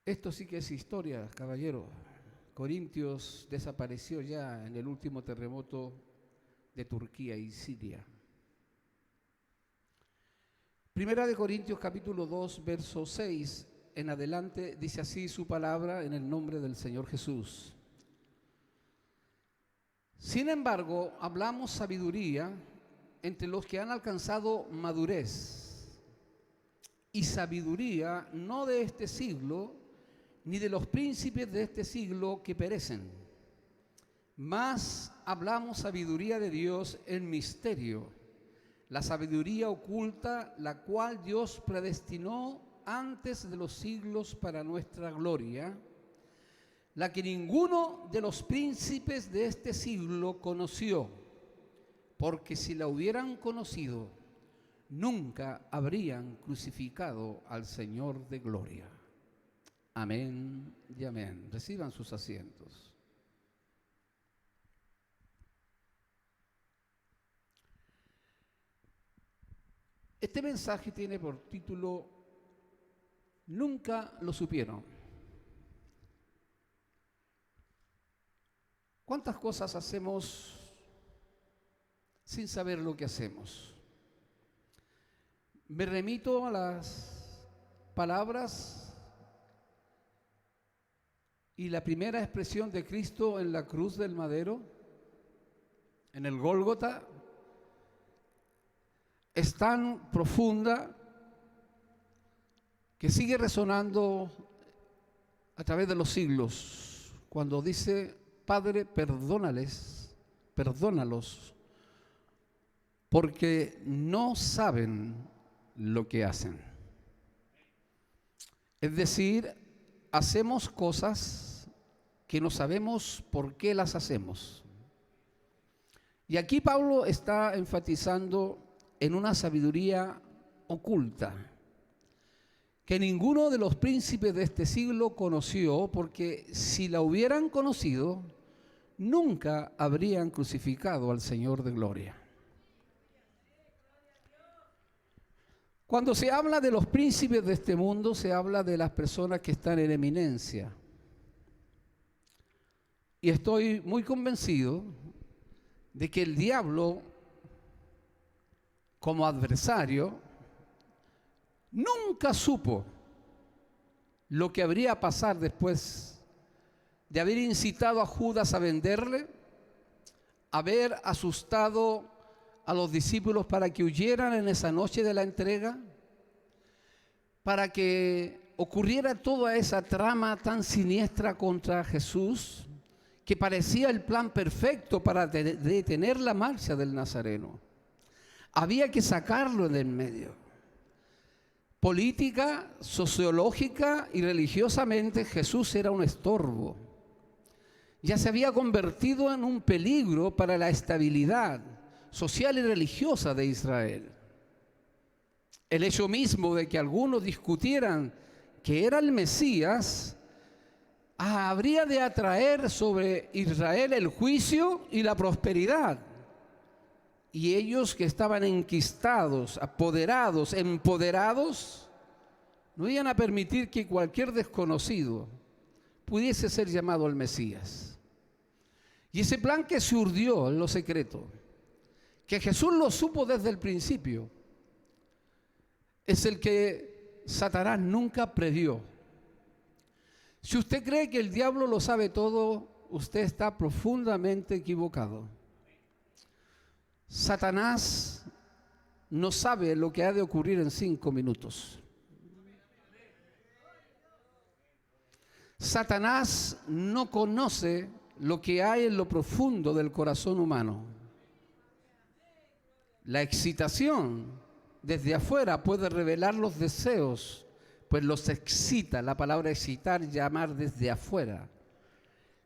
Esto sí que es historia, caballero. Corintios desapareció ya en el último terremoto de Turquía y Siria. Primera de Corintios capítulo 2, verso 6 en adelante, dice así su palabra en el nombre del Señor Jesús. Sin embargo, hablamos sabiduría entre los que han alcanzado madurez, y sabiduría no de este siglo, ni de los príncipes de este siglo que perecen. Mas hablamos sabiduría de Dios en misterio, la sabiduría oculta, la cual Dios predestinó antes de los siglos para nuestra gloria, la que ninguno de los príncipes de este siglo conoció, porque si la hubieran conocido, nunca habrían crucificado al Señor de gloria. Amén y amén. Reciban sus asientos. Este mensaje tiene por título Nunca lo supieron. ¿Cuántas cosas hacemos sin saber lo que hacemos? Me remito a las palabras y la primera expresión de Cristo en la cruz del madero, en el Gólgota, es tan profunda que sigue resonando a través de los siglos, cuando dice: Padre, perdónalos, porque no saben lo que hacen. Es decir, hacemos cosas que no sabemos por qué las hacemos. Y aquí Pablo está enfatizando en una sabiduría oculta, que ninguno de los príncipes de este siglo conoció, porque si la hubieran conocido, nunca habrían crucificado al Señor de gloria. Cuando se habla de los príncipes de este mundo, se habla de las personas que están en eminencia. Y estoy muy convencido de que el diablo, como adversario, nunca supo lo que habría pasado después de haber incitado a Judas a venderle, haber asustado a los discípulos para que huyeran en esa noche de la entrega, para que ocurriera toda esa trama tan siniestra contra Jesús, que parecía el plan perfecto para detener la marcha del Nazareno. Había que sacarlo del medio. Política, sociológica y religiosamente, Jesús era un estorbo. Ya se había convertido en un peligro para la estabilidad social y religiosa de Israel. El hecho mismo de que algunos discutieran que era el Mesías habría de atraer sobre Israel el juicio y la prosperidad. Y ellos que estaban enquistados, apoderados, empoderados, no iban a permitir que cualquier desconocido pudiese ser llamado el Mesías. Y ese plan que se urdió en lo secreto, que Jesús lo supo desde el principio, es el que Satanás nunca previó. Si usted cree que el diablo lo sabe todo, usted está profundamente equivocado. Satanás no sabe lo que ha de ocurrir en 5 minutos. Satanás no conoce lo que hay en lo profundo del corazón humano. La excitación desde afuera puede revelar los deseos, pues los excita. La palabra excitar, llamar desde afuera.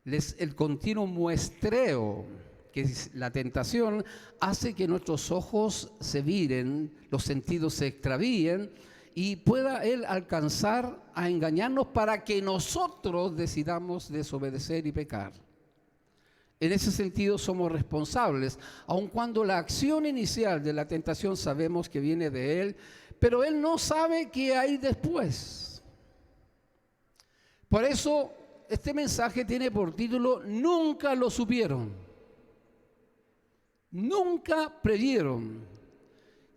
El continuo muestreo, que es la tentación, hace que nuestros ojos se viren, los sentidos se extravíen y pueda él alcanzar a engañarnos para que nosotros decidamos desobedecer y pecar. En ese sentido somos responsables, aun cuando la acción inicial de la tentación sabemos que viene de Él, pero Él no sabe qué hay después. Por eso este mensaje tiene por título: nunca lo supieron, nunca previeron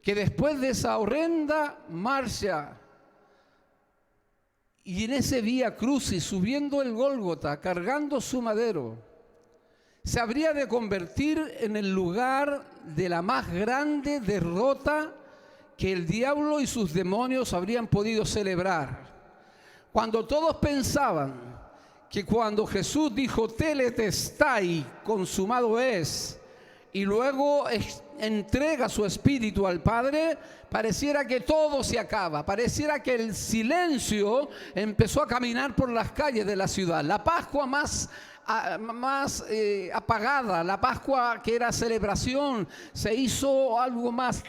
que después de esa horrenda marcha y en ese vía crucis, subiendo el Gólgota, cargando su madero, se habría de convertir en el lugar de la más grande derrota que el diablo y sus demonios habrían podido celebrar. Cuando todos pensaban que cuando Jesús dijo tetelestai, consumado es, y luego entrega su espíritu al Padre, pareciera que todo se acaba, pareciera que el silencio empezó a caminar por las calles de la ciudad. La Pascua más apagada, la Pascua que era celebración, se hizo algo más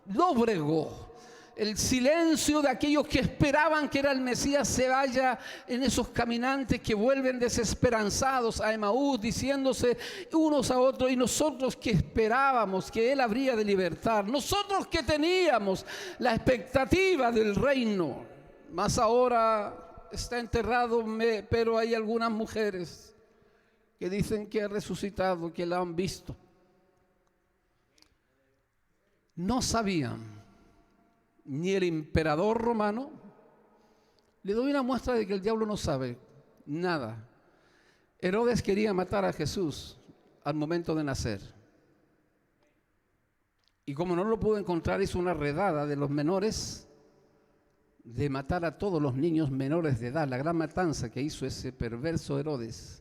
lóbrego. El silencio de aquellos que esperaban que era el Mesías se vaya en esos caminantes que vuelven desesperanzados a Emaús, diciéndose unos a otros: y nosotros que esperábamos que Él habría de libertar, nosotros que teníamos la expectativa del reino, más ahora está enterrado, pero hay algunas mujeres que dicen que ha resucitado, que la han visto. No sabían ni el emperador romano. Le doy una muestra de que el diablo no sabe nada. Herodes quería matar a Jesús al momento de nacer, y como no lo pudo encontrar, hizo una redada de los menores, de matar a todos los niños menores de edad, la gran matanza que hizo ese perverso Herodes,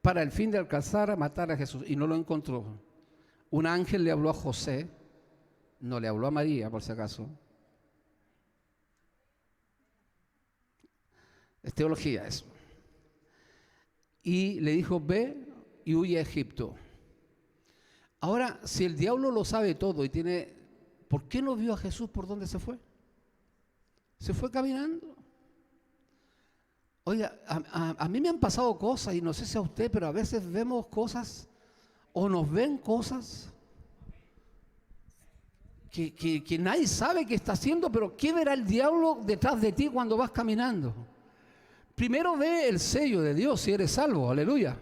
para el fin de alcanzar a matar a Jesús, y no lo encontró. Un ángel le habló a José, no le habló a María, por si acaso. Es teología eso. Y le dijo: ve y huye a Egipto. Ahora, si el diablo lo sabe todo y tiene, ¿por qué no vio a Jesús por dónde se fue? Se fue caminando. Oiga, a mí me han pasado cosas, y no sé si a usted, pero a veces vemos cosas o nos ven cosas que nadie sabe qué está haciendo, pero ¿qué verá el diablo detrás de ti cuando vas caminando? Primero ve el sello de Dios si eres salvo, aleluya.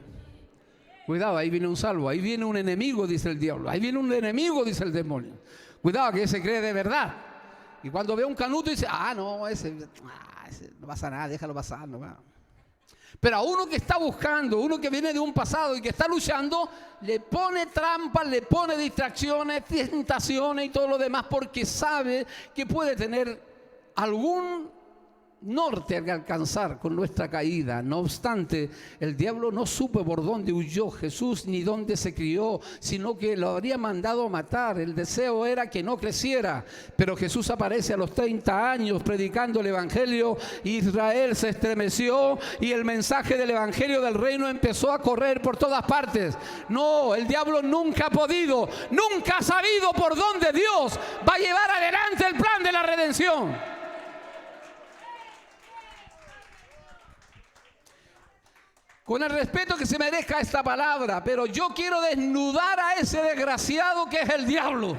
Cuidado, ahí viene un salvo, ahí viene un enemigo, dice el diablo, ahí viene un enemigo, dice el demonio. Cuidado, que ese cree de verdad. Y cuando ve un canuto dice: no, ese no pasa nada, déjalo pasar, no va. Pero a uno que está buscando, uno que viene de un pasado y que está luchando, le pone trampas, le pone distracciones, tentaciones y todo lo demás, porque sabe que puede tener algún norte al alcanzar con nuestra caída. No obstante, el diablo no supo por dónde huyó Jesús ni dónde se crió, sino que lo habría mandado a matar. El deseo era que no creciera, pero Jesús aparece a los 30 años predicando el evangelio. Israel se estremeció y el mensaje del evangelio del reino empezó a correr por todas partes. No, el diablo nunca ha podido, nunca ha sabido por dónde Dios va a llevar adelante el plan de la redención. Con el respeto que se merezca esta palabra, pero yo quiero desnudar a ese desgraciado que es el diablo.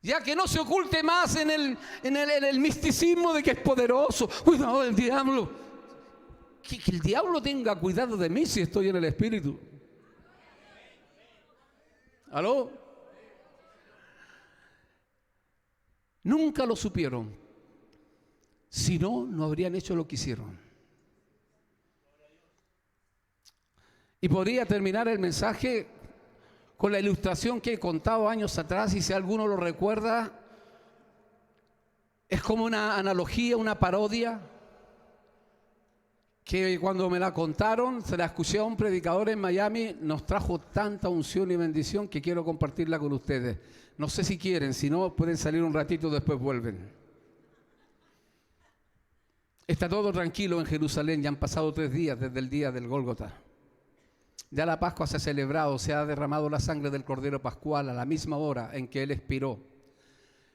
Ya que no se oculte más en el misticismo de que es poderoso. Cuidado del diablo. Que el diablo tenga cuidado de mí si estoy en el Espíritu. ¿Aló? Nunca lo supieron. Si no, no habrían hecho lo que hicieron. Y podría terminar el mensaje con la ilustración que he contado años atrás, y si alguno lo recuerda, es como una analogía, una parodia, que cuando me la contaron, se la escuché a un predicador en Miami, nos trajo tanta unción y bendición que quiero compartirla con ustedes. No sé si quieren, si no, pueden salir un ratito, después vuelven. Está todo tranquilo en Jerusalén, ya han pasado 3 días desde el día del Gólgota. Ya la Pascua se ha celebrado, se ha derramado la sangre del Cordero Pascual a la misma hora en que Él expiró.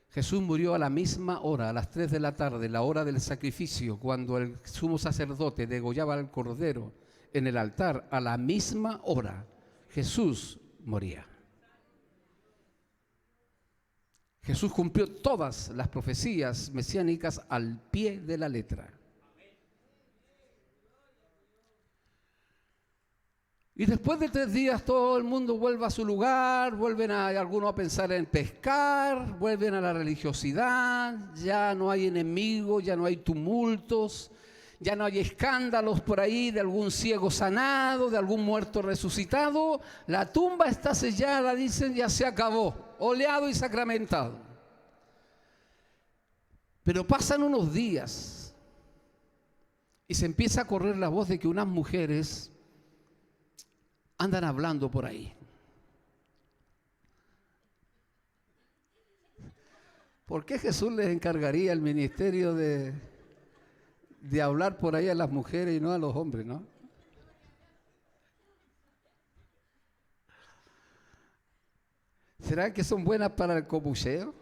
Jesús murió a la misma hora, a las 3 de la tarde, la hora del sacrificio, cuando el sumo sacerdote degollaba al cordero en el altar. A la misma hora Jesús moría. Jesús cumplió todas las profecías mesiánicas al pie de la letra. Y después de 3 días todo el mundo vuelve a su lugar, vuelven algunos a pensar en pescar, vuelven a la religiosidad, ya no hay enemigos, ya no hay tumultos, ya no hay escándalos por ahí de algún ciego sanado, de algún muerto resucitado. La tumba está sellada, dicen, ya se acabó, oleado y sacramentado. Pero pasan unos días y se empieza a correr la voz de que unas mujeres andan hablando por ahí. ¿Por qué Jesús les encargaría el ministerio de hablar por ahí a las mujeres y no a los hombres, no? ¿Será que son buenas para el copucheo?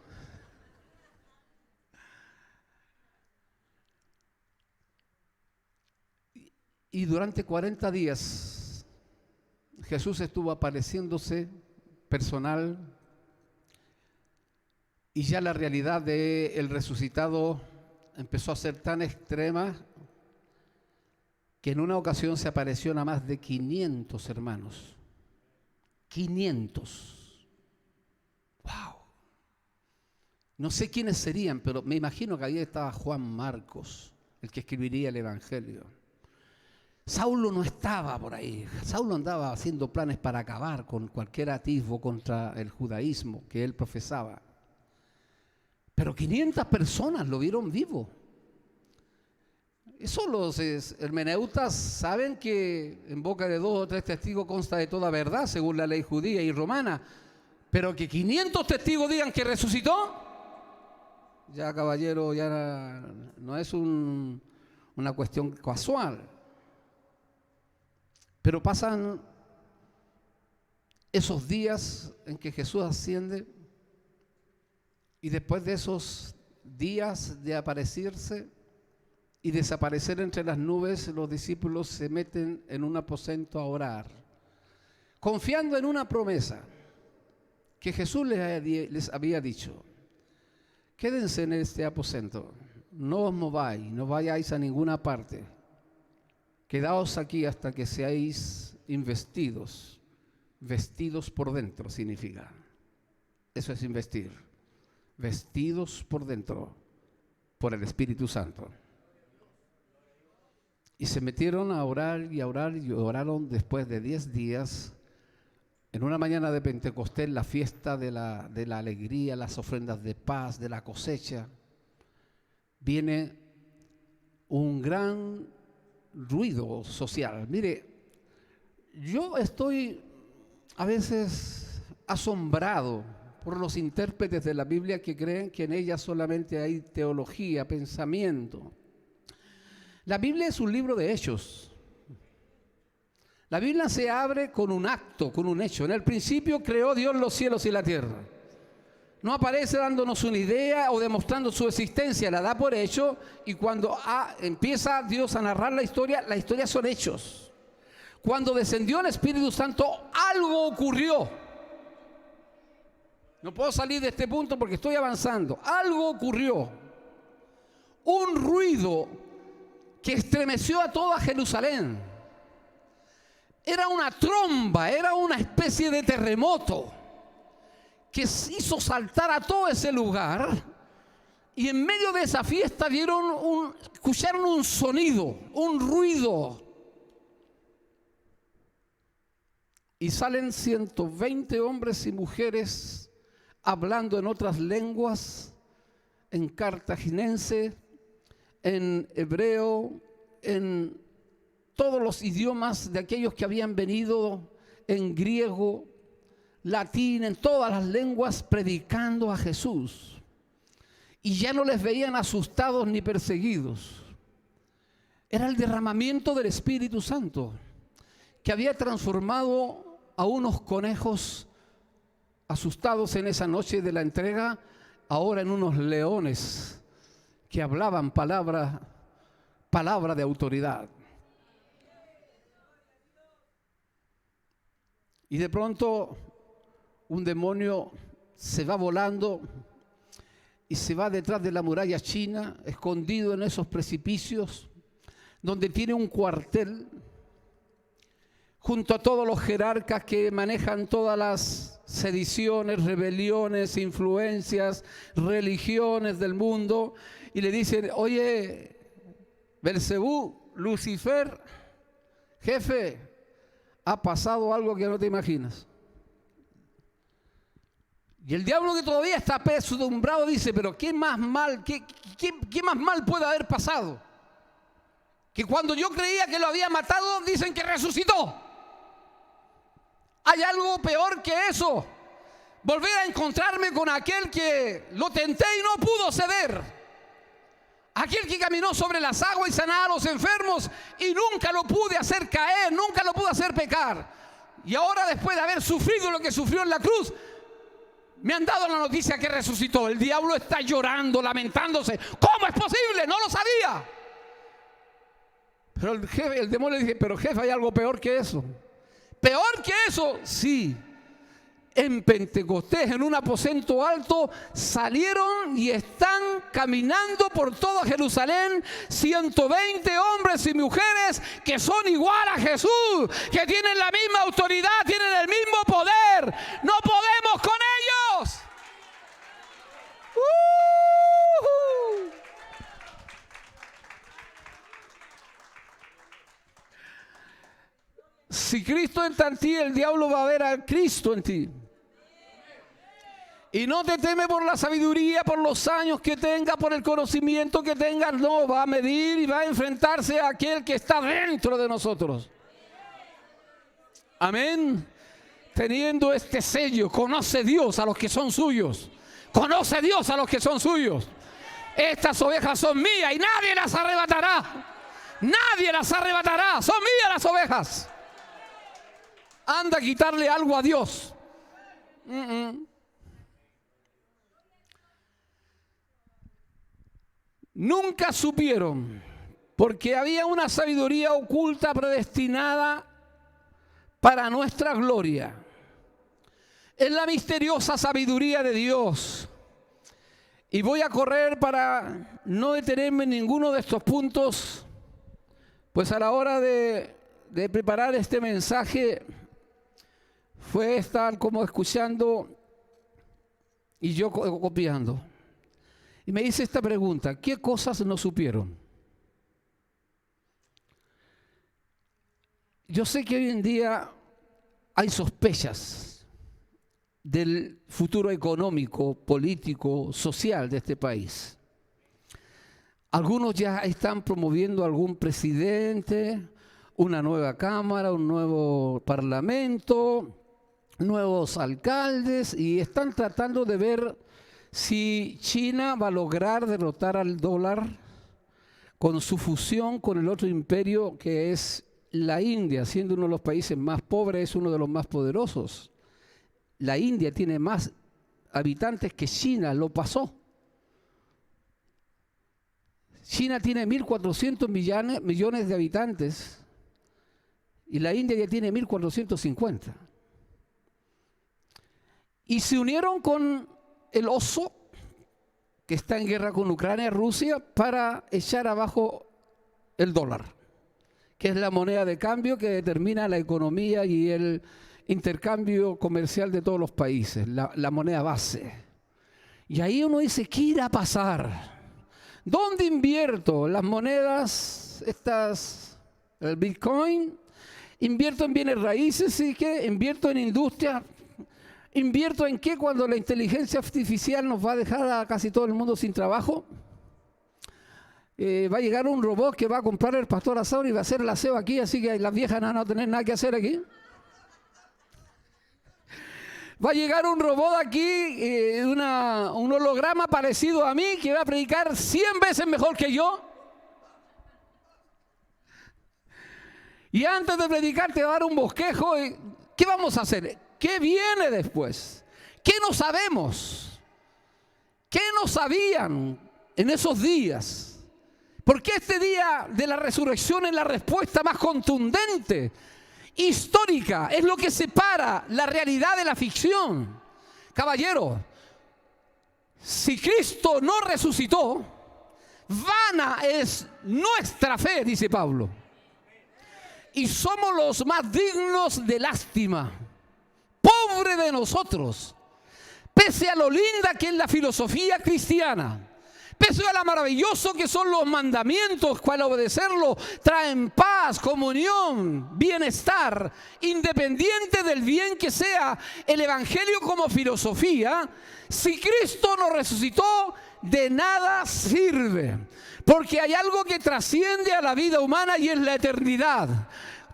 Y durante 40 días Jesús estuvo apareciéndose personal, y ya la realidad del resucitado empezó a ser tan extrema que en una ocasión se apareció a más de 500 hermanos. 500. ¡Wow! No sé quiénes serían, pero me imagino que ahí estaba Juan Marcos, el que escribiría el Evangelio. Saulo no estaba por ahí. Saulo andaba haciendo planes para acabar con cualquier atisbo contra el judaísmo que él profesaba. Pero 500 personas lo vieron vivo. Eso los hermeneutas saben que en boca de 2 o 3 testigos consta de toda verdad, según la ley judía y romana. Pero que 500 testigos digan que resucitó, ya caballero, ya no es una cuestión casual. Pero pasan esos días en que Jesús asciende, y después de esos días de aparecerse y desaparecer entre las nubes, los discípulos se meten en un aposento a orar, confiando en una promesa que Jesús les había dicho: quédense en este aposento, no os mováis, no vayáis a ninguna parte. Quedaos aquí hasta que seáis investidos. Vestidos por dentro significa. Eso es investir. Vestidos por dentro por el Espíritu Santo. Y se metieron a orar y a orar, y oraron después de 10 días. En una mañana de Pentecostés, la fiesta de la alegría, las ofrendas de paz, de la cosecha, viene un gran ruido social. Mire, yo estoy a veces asombrado por los intérpretes de la Biblia que creen que en ella solamente hay teología, pensamiento. La Biblia es un libro de hechos. La Biblia se abre con un acto, con un hecho. En el principio creó Dios los cielos y la tierra. No aparece dándonos una idea o demostrando su existencia, la da por hecho, y cuando empieza Dios a narrar la historia son hechos. Cuando descendió el Espíritu Santo, algo ocurrió. No puedo salir de este punto porque estoy avanzando. Algo ocurrió. Un ruido que estremeció a toda Jerusalén. Era una tromba, era una especie de terremoto que hizo saltar a todo ese lugar, y en medio de esa fiesta escucharon un sonido, un ruido, y salen 120 hombres y mujeres hablando en otras lenguas, en cartaginense, en hebreo, en todos los idiomas de aquellos que habían venido, en griego, latín, en todas las lenguas, predicando a Jesús. Y ya no les veían asustados ni perseguidos. Era el derramamiento del Espíritu Santo que había transformado a unos conejos asustados en esa noche de la entrega ahora en unos leones que hablaban palabra de autoridad. Y de pronto un demonio se va volando y se va detrás de la muralla china, escondido en esos precipicios, donde tiene un cuartel, junto a todos los jerarcas que manejan todas las sediciones, rebeliones, influencias, religiones del mundo, y le dicen: oye, Belcebú, Lucifer, jefe, ha pasado algo que no te imaginas. Y el diablo, que todavía está apesadumbrado, dice: pero ¿qué más mal puede haber pasado? Que cuando yo creía que lo había matado, dicen que resucitó. ¿Hay algo peor que eso? Volver a encontrarme con aquel que lo tenté y no pudo ceder. Aquel que caminó sobre las aguas y sanaba a los enfermos y nunca lo pude hacer caer, nunca lo pude hacer pecar. Y ahora, después de haber sufrido lo que sufrió en la cruz, me han dado la noticia que resucitó. El diablo está llorando, lamentándose. ¿Cómo es posible? No lo sabía. Pero el demonio le dice: pero jefe, ¿hay algo peor que eso? ¿Peor que eso? Sí. En Pentecostés, en un aposento alto, salieron y están caminando por todo Jerusalén 120 hombres y mujeres que son igual a Jesús, que tienen la misma autoridad, tienen el mismo poder. No podemos con ellos. Si Cristo está en ti, el diablo va a ver a Cristo en ti. Y no te teme por la sabiduría, por los años que tenga, por el conocimiento que tenga. No, va a medir y va a enfrentarse a aquel que está dentro de nosotros. Amén. Teniendo este sello, conoce Dios a los que son suyos. Conoce Dios a los que son suyos. Estas ovejas son mías y nadie las arrebatará. Nadie las arrebatará. Son mías las ovejas. Anda a quitarle algo a Dios. Nunca supieron, porque había una sabiduría oculta predestinada para nuestra gloria. Es la misteriosa sabiduría de Dios. Y voy a correr para no detenerme en ninguno de estos puntos, pues a la hora de preparar este mensaje fue estar como escuchando y yo copiando. Y me hice esta pregunta: ¿qué cosas no supieron? Yo sé que hoy en día hay sospechas del futuro económico, político, social de este país. Algunos ya están promoviendo algún presidente, una nueva cámara, un nuevo parlamento, nuevos alcaldes, y están tratando de ver si China va a lograr derrotar al dólar con su fusión con el otro imperio que es la India. Siendo uno de los países más pobres, es uno de los más poderosos. La India tiene más habitantes que China, lo pasó. China tiene 1.400 millones de habitantes y la India ya tiene 1.450. Y se unieron con el oso, que está en guerra con Ucrania y Rusia, para echar abajo el dólar, que es la moneda de cambio que determina la economía y el intercambio comercial de todos los países, la moneda base. Y ahí uno dice: ¿qué irá a pasar? ¿Dónde invierto? Las monedas, el Bitcoin, invierto en bienes raíces, ¿y qué? Invierto en industria. ¿Invierto en qué cuando la inteligencia artificial nos va a dejar a casi todo el mundo sin trabajo? Va a llegar un robot que va a comprar el pastor asado y va a hacer el aseo aquí, así que las viejas no van a tener nada que hacer aquí. Va a llegar un robot aquí, un holograma parecido a mí, que va a predicar 100 veces mejor que yo. Y antes de predicar te va a dar un bosquejo. ¿Qué vamos a hacer? ¿Qué viene después? ¿Qué no sabemos? ¿Qué no sabían en esos días? Porque este día de la resurrección es la respuesta más contundente, histórica, es lo que separa la realidad de la ficción. Caballero, si Cristo no resucitó, vana es nuestra fe, dice Pablo. Y somos los más dignos de lástima. Pobre de nosotros, pese a lo linda que es la filosofía cristiana, pese a lo maravilloso que son los mandamientos, cual obedecerlo traen paz, comunión, bienestar, independiente del bien que sea el evangelio como filosofía. Si Cristo no resucitó, de nada sirve, porque hay algo que trasciende a la vida humana y es la eternidad.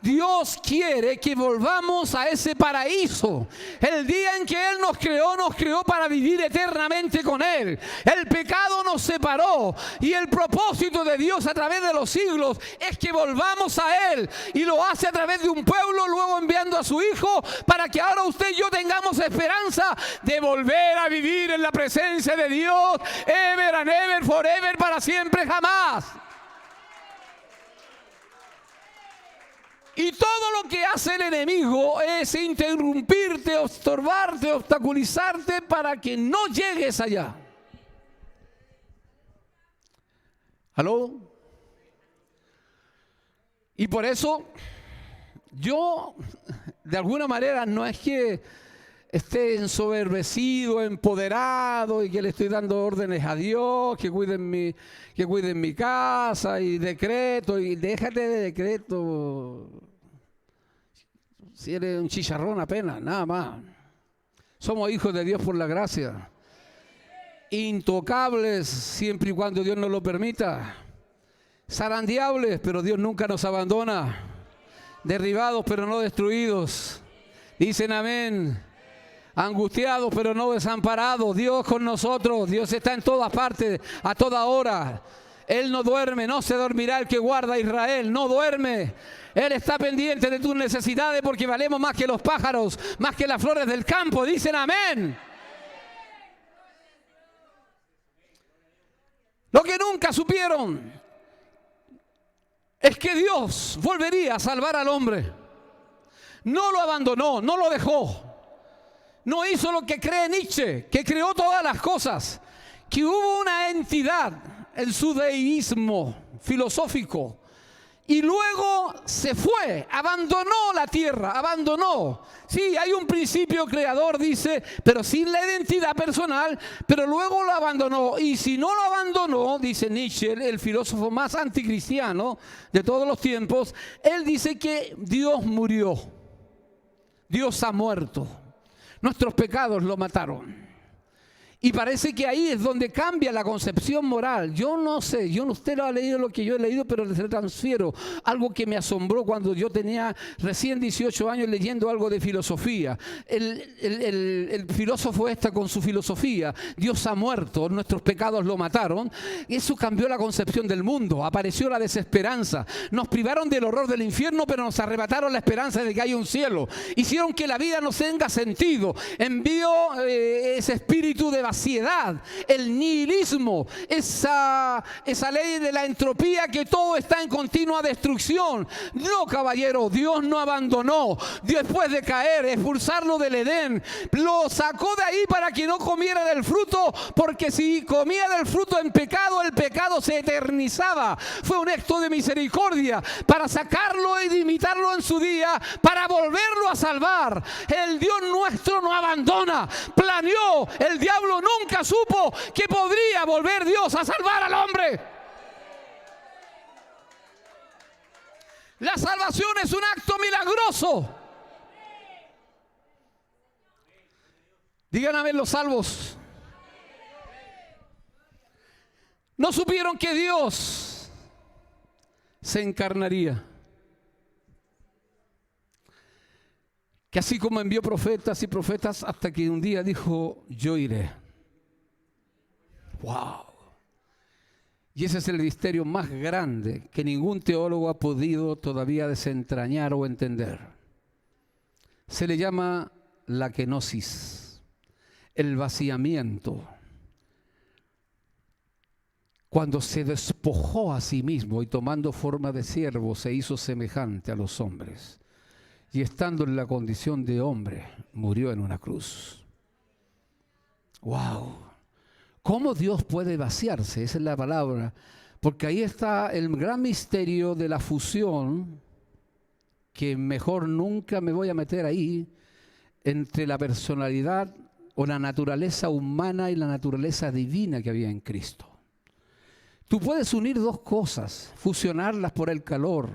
Dios quiere que volvamos a ese paraíso. El día en que Él nos creó para vivir eternamente con Él. El pecado nos separó y el propósito de Dios a través de los siglos es que volvamos a Él, y lo hace a través de un pueblo, luego enviando a su Hijo para que ahora usted y yo tengamos esperanza de volver a vivir en la presencia de Dios, ever and ever, forever, para siempre, jamás. Y todo lo que hace el enemigo es interrumpirte, estorbarte, obstaculizarte para que no llegues allá. ¿Aló? Y por eso yo, de alguna manera, no es que esté ensoberbecido, empoderado y que le estoy dando órdenes a Dios, que cuiden mi casa y decreto, y déjate de decreto. Si eres un chicharrón apenas, nada más. Somos hijos de Dios por la gracia. Intocables siempre y cuando Dios nos lo permita. Zarandeables, pero Dios nunca nos abandona. Derribados, pero no destruidos. Dicen amén. Angustiados, pero no desamparados. Dios con nosotros. Dios está en todas partes, a toda hora. Él no duerme, no se dormirá el que guarda a Israel. No duerme. Él está pendiente de tus necesidades, porque valemos más que los pájaros, más que las flores del campo. Dicen amén. Lo que nunca supieron es que Dios volvería a salvar al hombre. No lo abandonó, no lo dejó. No hizo lo que cree Nietzsche, que creó todas las cosas. Que hubo una entidad, el su deísmo filosófico, y luego se fue, abandonó la tierra, abandonó. Sí, hay un principio creador, dice, pero sin la identidad personal, pero luego lo abandonó. Y si no lo abandonó, dice Nietzsche, el filósofo más anticristiano de todos los tiempos, él dice que Dios murió, Dios ha muerto, nuestros pecados lo mataron. Y parece que ahí es donde cambia la concepción moral. Yo no sé, usted no ha leído lo que yo he leído, pero le transfiero algo que me asombró cuando yo tenía recién 18 años leyendo algo de filosofía. El filósofo con su filosofía, Dios ha muerto, nuestros pecados lo mataron. Eso cambió la concepción del mundo, apareció la desesperanza. Nos privaron del horror del infierno, pero nos arrebataron la esperanza de que hay un cielo. Hicieron que la vida no tenga sentido. Envió ese espíritu de vaciedad, el nihilismo, esa ley de la entropía, que todo está en continua destrucción. No, caballero, Dios no abandonó. Después de caer, expulsarlo del Edén, lo sacó de ahí para que no comiera del fruto, porque si comía del fruto en pecado, el pecado se eternizaba. Fue un acto de misericordia para sacarlo y limitarlo en su día, para volverlo a salvar. El Dios nuestro no abandona. Planeó, el diablo nunca supo que podría volver Dios a salvar al hombre. La salvación es un acto milagroso. Digan amén los salvos. No supieron que Dios se encarnaría. Que así como envió profetas y profetas, hasta que un día dijo, yo iré. ¡Wow! Y ese es el misterio más grande que ningún teólogo ha podido todavía desentrañar o entender. Se le llama la kenosis, el vaciamiento. cuando se despojó a sí mismo y tomando forma de siervo se hizo semejante a los hombres. Y estando en la condición de hombre, murió en una cruz. ¡Wow! ¿Cómo Dios puede vaciarse? Esa es la palabra. Porque ahí está el gran misterio de la fusión, que mejor nunca me voy a meter ahí, entre la personalidad o la naturaleza humana y la naturaleza divina que había en Cristo. Tú puedes unir dos cosas, fusionarlas por el calor,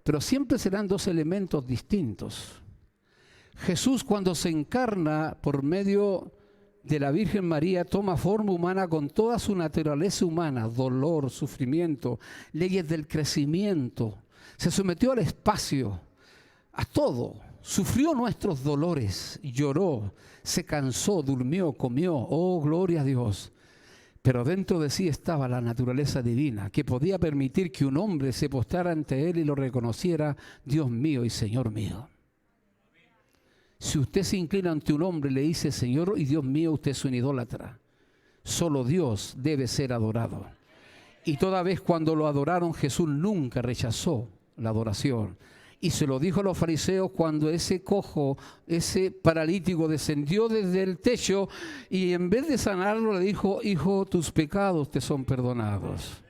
pero siempre serán dos elementos distintos. Jesús, cuando se encarna por medio de la Virgen María, toma forma humana con toda su naturaleza humana, dolor, sufrimiento, leyes del crecimiento. Se sometió al espacio, a todo. Sufrió nuestros dolores, lloró, se cansó, durmió, comió. Oh, gloria a Dios. Pero dentro de sí estaba la naturaleza divina, que podía permitir que un hombre se postrara ante él y lo reconociera: Dios mío y Señor mío. Si usted se inclina ante un hombre y le dice Señor y Dios mío, usted es un idólatra. Solo Dios debe ser adorado. Y toda vez cuando lo adoraron, Jesús nunca rechazó la adoración. Y se lo dijo a los fariseos cuando ese cojo, ese paralítico descendió desde el techo y en vez de sanarlo le dijo: hijo, tus pecados te son perdonados.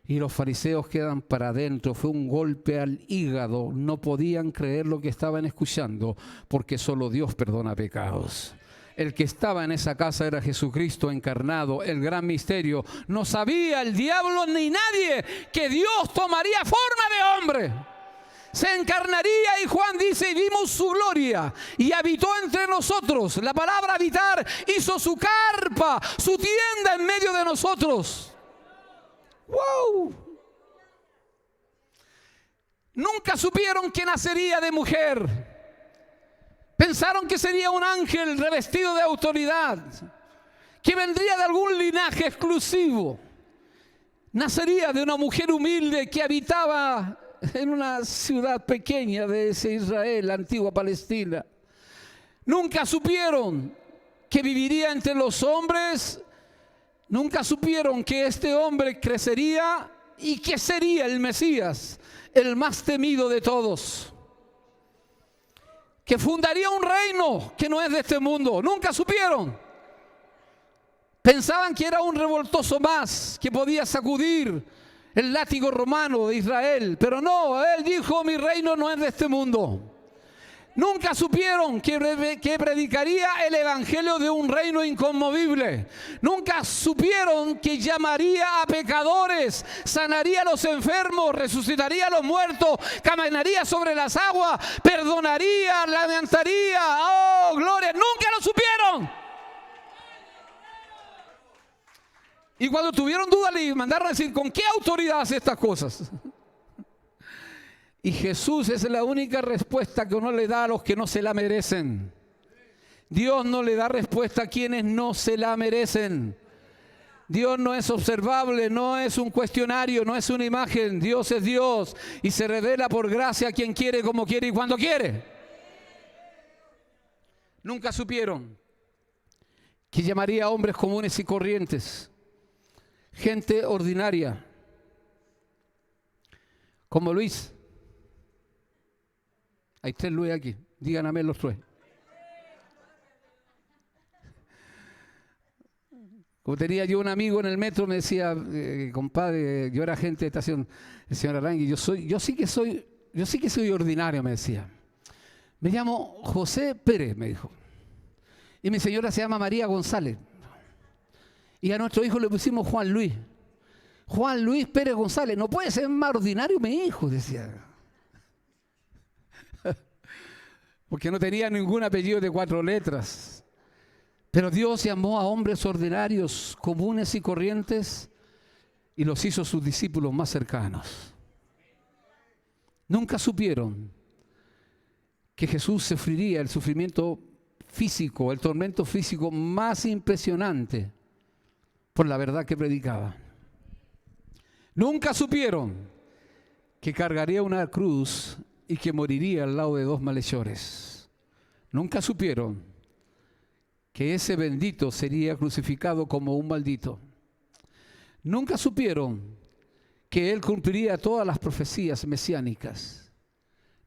Y los fariseos quedan para adentro. Fue un golpe al hígado. No podían creer lo que estaban escuchando, porque solo Dios perdona pecados. El que estaba en esa casa era Jesucristo encarnado, el gran misterio. No sabía el diablo ni nadie que Dios tomaría forma de hombre. Se encarnaría, y Juan dice: y vimos su gloria y habitó entre nosotros. La palabra habitar hizo su carpa, su tienda en medio de nosotros. ¡Wow! Nunca supieron que nacería de mujer. Pensaron que sería un ángel revestido de autoridad, que vendría de algún linaje exclusivo. Nacería de una mujer humilde que habitaba en una ciudad pequeña de ese Israel, la antigua Palestina. Nunca supieron que viviría entre los hombres. Nunca supieron que este hombre crecería y que sería el Mesías, el más temido de todos, que fundaría un reino que no es de este mundo. Nunca supieron. Pensaban que era un revoltoso más, que podía sacudir el látigo romano de Israel, pero no, él dijo: mi reino no es de este mundo. Nunca supieron que predicaría el evangelio de un reino inconmovible. Nunca supieron que llamaría a pecadores, sanaría a los enfermos, resucitaría a los muertos, caminaría sobre las aguas, perdonaría, lamentaría. ¡Oh, gloria! Nunca lo supieron. Y cuando tuvieron dudas le mandaron a decir: ¿con qué autoridad hace estas cosas? Y Jesús es la única respuesta que uno le da a los que no se la merecen. Dios no le da respuesta a quienes no se la merecen. Dios no es observable, no es un cuestionario, no es una imagen. Dios es Dios y se revela por gracia a quien quiere, como quiere y cuando quiere. Nunca supieron que llamaría a hombres comunes y corrientes, gente ordinaria, como Luis. Hay 3 Luis aquí, digan amén los 3. Como tenía yo un amigo en el metro, me decía: compadre, yo era agente de estación, el señor Arangui, yo sí que soy ordinario, me decía. Me llamo José Pérez, me dijo. Y mi señora se llama María González. Y a nuestro hijo le pusimos Juan Luis. Juan Luis Pérez González. No puede ser más ordinario mi hijo, decía. Porque no tenía ningún apellido de 4 letras. Pero Dios llamó a hombres ordinarios, comunes y corrientes, y los hizo sus discípulos más cercanos. Nunca supieron que Jesús sufriría el sufrimiento físico, el tormento físico más impresionante por la verdad que predicaba. Nunca supieron que cargaría una cruz y que moriría al lado de 2 malhechores. Nunca supieron que ese bendito sería crucificado como un maldito. Nunca supieron que Él cumpliría todas las profecías mesiánicas.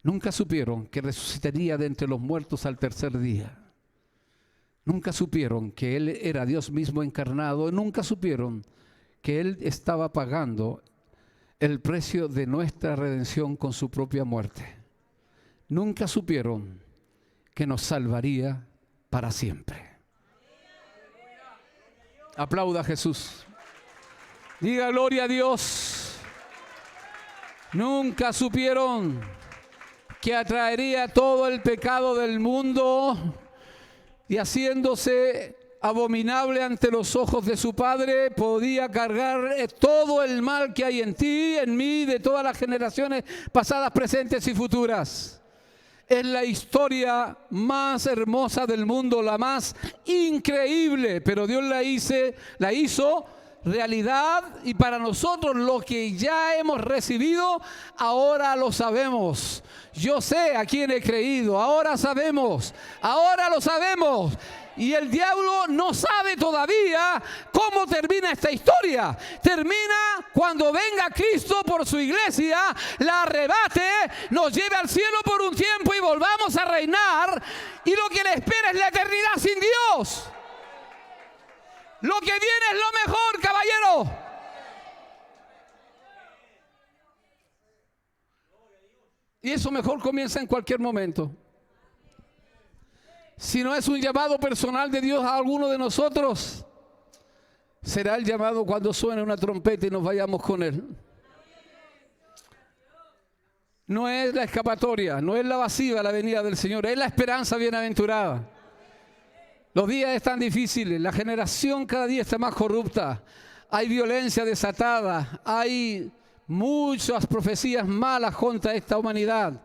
Nunca supieron que resucitaría de entre los muertos al tercer día. Nunca supieron que Él era Dios mismo encarnado. Nunca supieron que Él estaba pagando el precio de nuestra redención con su propia muerte. Nunca supieron que nos salvaría para siempre. Aplauda a Jesús. Diga gloria a Dios. Nunca supieron que atraería todo el pecado del mundo y haciéndose abominable ante los ojos de su Padre, podía cargar todo el mal que hay en ti, en mí, de todas las generaciones pasadas, presentes y futuras. Es la historia más hermosa del mundo, la más increíble, pero Dios la hizo realidad, y para nosotros lo que ya hemos recibido, ahora lo sabemos. Yo sé a quién he creído, ahora sabemos, ahora lo sabemos. Y el diablo no sabe todavía cómo termina esta historia. Termina cuando venga Cristo por su iglesia, la arrebate, nos lleve al cielo por un tiempo y volvamos a reinar. Y lo que le espera es la eternidad sin Dios. Lo que viene es lo mejor, caballero. Y eso mejor comienza en cualquier momento. Si no es un llamado personal de Dios a alguno de nosotros, será el llamado cuando suene una trompeta y nos vayamos con Él. No es la escapatoria, no es la evasiva la venida del Señor, es la esperanza bienaventurada. Los días están difíciles, la generación cada día está más corrupta, hay violencia desatada, hay muchas profecías malas contra esta humanidad.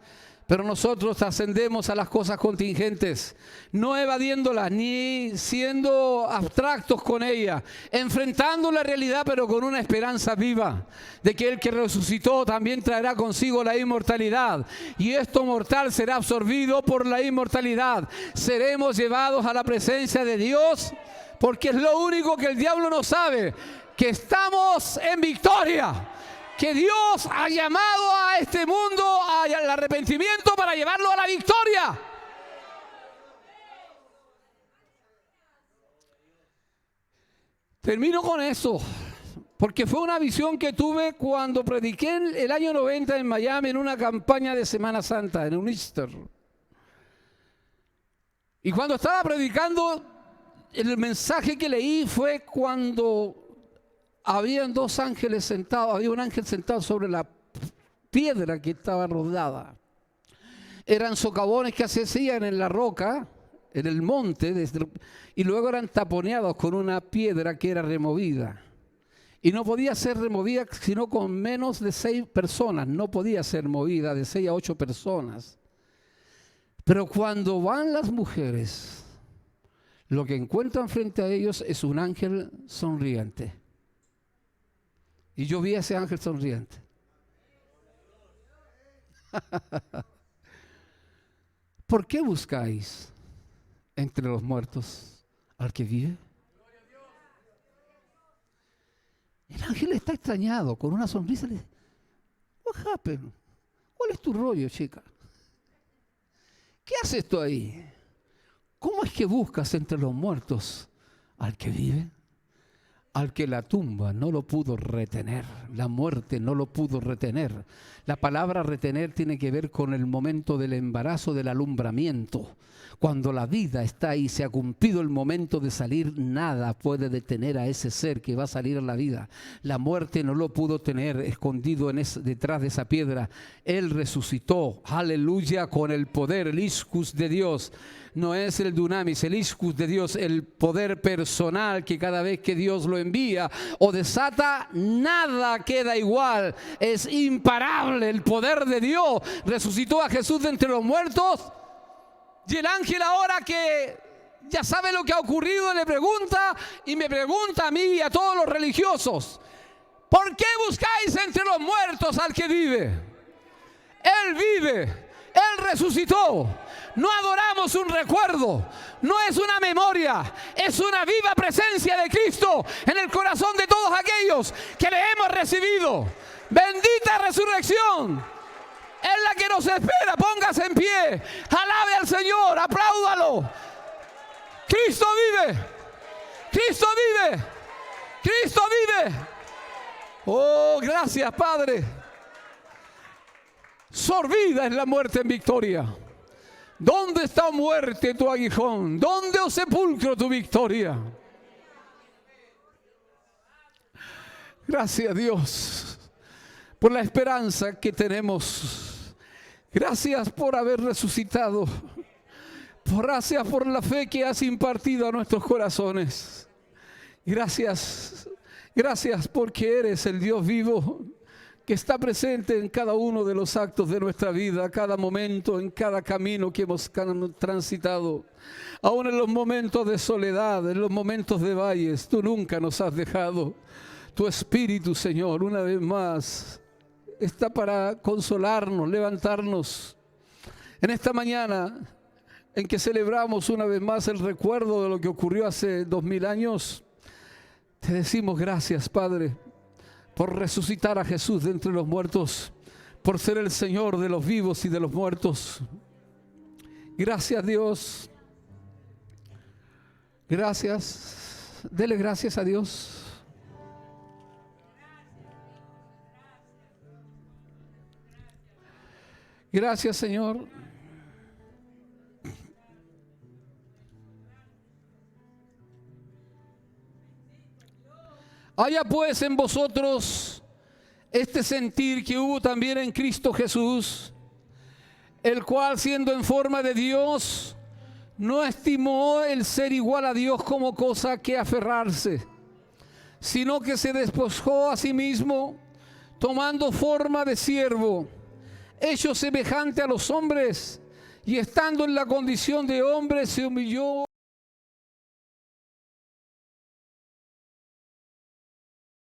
Pero nosotros ascendemos a las cosas contingentes, no evadiéndolas ni siendo abstractos con ellas, enfrentando la realidad pero con una esperanza viva de que el que resucitó también traerá consigo la inmortalidad, y esto mortal será absorbido por la inmortalidad. Seremos llevados a la presencia de Dios, porque es lo único que el diablo no sabe, que estamos en victoria. Que Dios ha llamado a este mundo al arrepentimiento para llevarlo a la victoria. Termino con eso, porque fue una visión que tuve cuando prediqué el año 90 en Miami en una campaña de Semana Santa, en un Easter. Y cuando estaba predicando, el mensaje que leí fue cuando habían dos ángeles sentados, había un ángel sentado sobre la piedra que estaba rodada. Eran socavones que se hacían en la roca, en el monte, y luego eran taponeados con una piedra que era removida. Y no podía ser removida sino con menos de 6 personas, no podía ser movida de 6 a 8 personas. Pero cuando van las mujeres, lo que encuentran frente a ellos es un ángel sonriente. Y yo vi a ese ángel sonriente. ¿Por qué buscáis entre los muertos al que vive? El ángel está extrañado, con una sonrisa. Le dice: What happened? ¿Cuál es tu rollo, chica? ¿Qué haces tú ahí? ¿Cómo es que buscas entre los muertos al que vive? Al que la tumba no lo pudo retener, la muerte no lo pudo retener. La palabra retener tiene que ver con el momento del embarazo, del alumbramiento. Cuando la vida está ahí, se ha cumplido el momento de salir, nada puede detener a ese ser que va a salir a la vida. La muerte no lo pudo tener escondido detrás de esa piedra. Él resucitó, aleluya, con el poder, el iscus de Dios. No es el dunamis, el iscus de Dios, el poder personal que cada vez que Dios lo envía o desata, nada queda igual. Es imparable el poder de Dios. Resucitó a Jesús de entre los muertos. Y el ángel, ahora que ya sabe lo que ha ocurrido, le pregunta, y me pregunta a mí y a todos los religiosos: ¿por qué buscáis entre los muertos al que vive? Él vive, Él resucitó. No adoramos un recuerdo, no es una memoria, es una viva presencia de Cristo en el corazón de todos aquellos que le hemos recibido. Bendita resurrección, es la que nos espera. Póngase en pie, alabe al Señor, apláudalo. Cristo vive, Cristo vive, Cristo vive. Oh, gracias, Padre. Sorbida es la muerte en victoria. ¿Dónde está, muerte, tu aguijón? ¿Dónde, oh sepulcro, tu victoria? Gracias, Dios, por la esperanza que tenemos. Gracias por haber resucitado. Gracias por la fe que has impartido a nuestros corazones. Gracias, gracias porque eres el Dios vivo que está presente en cada uno de los actos de nuestra vida, cada momento, en cada camino que hemos transitado. Aún en los momentos de soledad, en los momentos de valles, tú nunca nos has dejado. Tu Espíritu, Señor, una vez más, está para consolarnos, levantarnos. En esta mañana en que celebramos una vez más el recuerdo de lo que ocurrió hace 2000 años, te decimos gracias, Padre, por resucitar a Jesús de entre los muertos, por ser el Señor de los vivos y de los muertos. Gracias, Dios. Gracias. Dele gracias a Dios. Gracias, Señor. Haya pues en vosotros este sentir que hubo también en Cristo Jesús, el cual, siendo en forma de Dios, no estimó el ser igual a Dios como cosa que aferrarse, sino que se despojó a sí mismo, tomando forma de siervo, hecho semejante a los hombres, y estando en la condición de hombre, se humilló